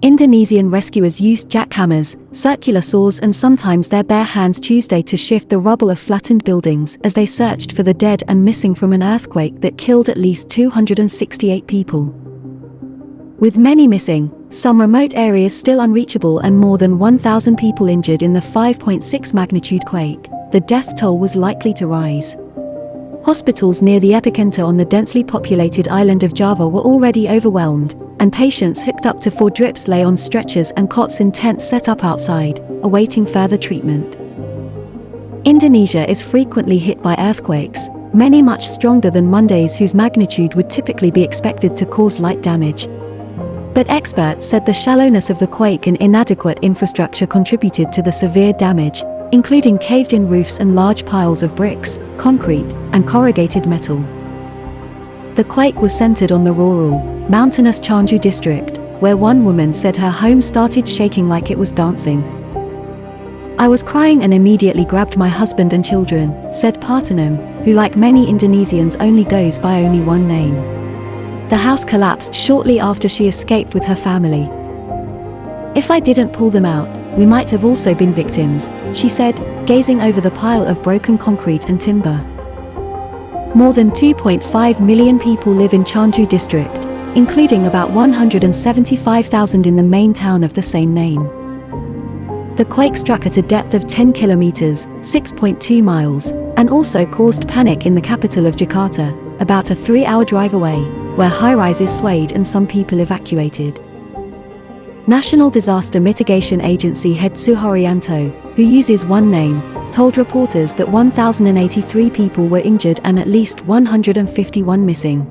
Indonesian rescuers used jackhammers, circular saws and sometimes their bare hands Tuesday to shift the rubble of flattened buildings as they searched for the dead and missing from an earthquake that killed at least 268 people. With many missing, some remote areas still unreachable and more than 1,000 people injured in the 5.6 magnitude quake, the death toll was likely to rise. Hospitals near the epicenter on the densely populated island of Java were already overwhelmed, and patients hooked up to 4 drips lay on stretchers and cots in tents set up outside, awaiting further treatment. Indonesia is frequently hit by earthquakes, many much stronger than Monday's whose magnitude would typically be expected to cause light damage. But experts said the shallowness of the quake and inadequate infrastructure contributed to the severe damage, including caved-in roofs and large piles of bricks, concrete, and corrugated metal. The quake was centered on the rural, mountainous Chanju district, where one woman said her home started shaking like it was dancing. "I was crying and immediately grabbed my husband and children," said Partanum, who like many Indonesians only goes by only one name. The house collapsed shortly after she escaped with her family. "If I didn't pull them out, we might have also been victims," she said, gazing over the pile of broken concrete and timber. More than 2.5 million people live in Chanju district, including about 175,000 in the main town of the same name. The quake struck at a depth of 10 kilometers, 6.2 miles, and also caused panic in the capital of Jakarta, about a 3-hour drive away, where high-rises swayed and some people evacuated. National Disaster Mitigation Agency head Suharyanto, who uses one name, told reporters that 1,083 people were injured and at least 151 missing.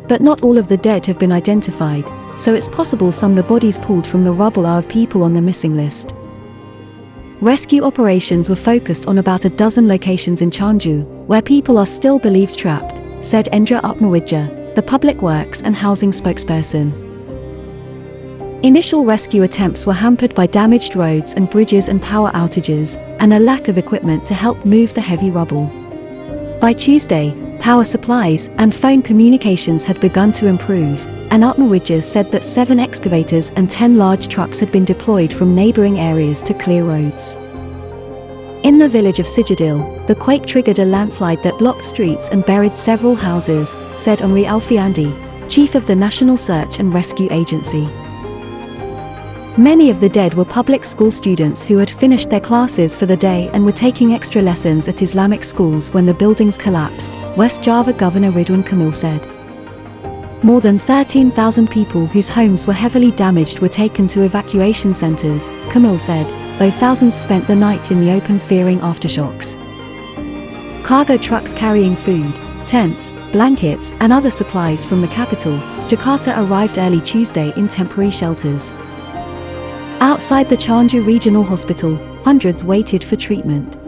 But not all of the dead have been identified, so it's possible some of the bodies pulled from the rubble are of people on the missing list. Rescue operations were focused on about a dozen locations in Chanju, where people are still believed trapped, said Endra Atmawidya, the Public Works and Housing spokesperson. Initial rescue attempts were hampered by damaged roads and bridges and power outages, and a lack of equipment to help move the heavy rubble. By Tuesday, power supplies and phone communications had begun to improve, and Atmawidya said that 7 excavators and 10 large trucks had been deployed from neighboring areas to clear roads. In the village of Sijadil, the quake triggered a landslide that blocked streets and buried several houses, said Omri Alfiandi, chief of the National Search and Rescue Agency. Many of the dead were public school students who had finished their classes for the day and were taking extra lessons at Islamic schools when the buildings collapsed, West Java Governor Ridwan Kamil said. More than 13,000 people whose homes were heavily damaged were taken to evacuation centers, Kamil said, though thousands spent the night in the open fearing aftershocks. Cargo trucks carrying food, tents, blankets and other supplies from the capital, Jakarta arrived early Tuesday in temporary shelters. Outside the Chanju Regional Hospital, hundreds waited for treatment.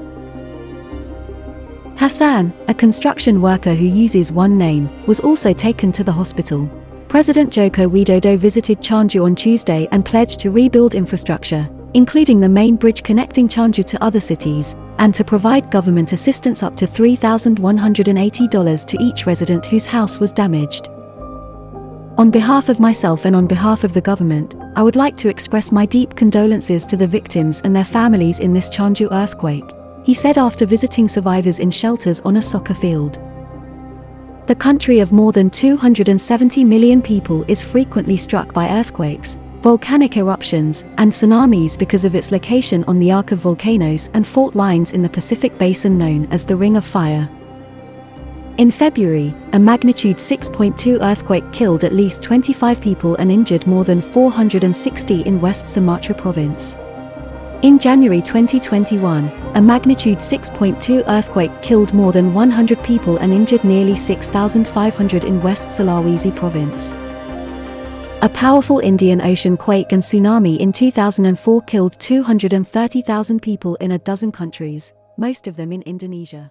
Hassan, a construction worker who uses one name, was also taken to the hospital. President Joko Widodo visited Chanju on Tuesday and pledged to rebuild infrastructure, including the main bridge connecting Chanju to other cities, and to provide government assistance up to $3,180 to each resident whose house was damaged. On behalf of myself and on behalf of the government, I would like to express my deep condolences to the victims and their families in this Chanju earthquake, he said after visiting survivors in shelters on a soccer field. The country of more than 270 million people is frequently struck by earthquakes, volcanic eruptions, and tsunamis because of its location on the arc of volcanoes and fault lines in the Pacific Basin known as the Ring of Fire. In February, a magnitude 6.2 earthquake killed at least 25 people and injured more than 460 in West Sumatra province. In January 2021, a magnitude 6.2 earthquake killed more than 100 people and injured nearly 6,500 in West Sulawesi province. A powerful Indian Ocean quake and tsunami in 2004 killed 230,000 people in a dozen countries, most of them in Indonesia.